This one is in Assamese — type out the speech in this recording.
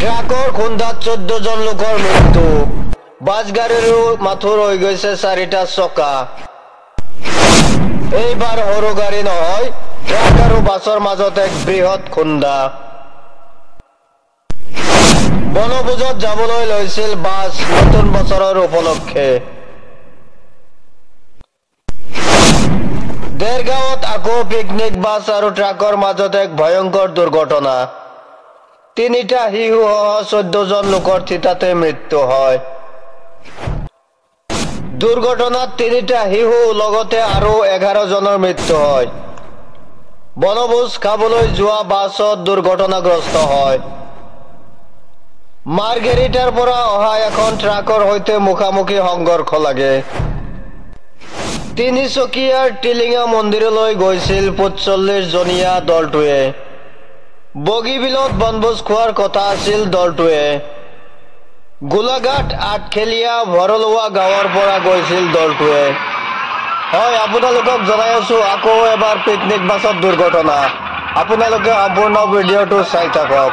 ট্ৰাকৰ খুন্দাত 14 জন লোকৰ মৃত্যু বাছ গাড়ীৰো মাথো ৰৈ গৈছে 4টা চকা এইবাৰ সৰু গাড়ী নহয় ট্ৰাক আৰু বাছৰ মাজত এক বৃহৎ খুন্দা বনভোজত যাবলৈ লৈছিল বাছ নতুন বছৰৰ উপলক্ষে দেৰগাঁৱত আকৌ পিকনিক বাছ আৰু ট্ৰাকৰ মাজত এক ভয়ংকৰ দুৰ্ঘটনা 3টা শিশু 14 জন লোকৰ থিতাতে মৃত্যু হয় দুৰ্ঘটনাত 3টা শিশু লগতে আৰু 11 জনৰ মৃত্যু হয় বনভোজ খাবলৈ যোৱা বাছত দুৰ্ঘটনাগ্ৰস্ত হয় মাৰ্গেৰিটাৰ পৰা অহা এখন ট্ৰাকৰ সৈতে মুখামুখি সংঘৰ্ষ লাগে তিনিচকীয়াৰ টিলিঙা মন্দিৰলৈ গৈছিল 45 জনীয়া দলটোৱে বগীবিলত বনভোজ খোৱাৰ কথা আছিল দলটোৱে গোলাঘাট আঠখেলীয়া ভৰলুৱা গাঁৱৰ পৰা গৈছিল দলটোৱে হয় আপোনালোকক জনাই আছো আকৌ এবাৰ পিকনিক বাছত দুৰ্ঘটনা আপোনালোকে সম্পূৰ্ণ ভিডিঅ'টো চাই থাকক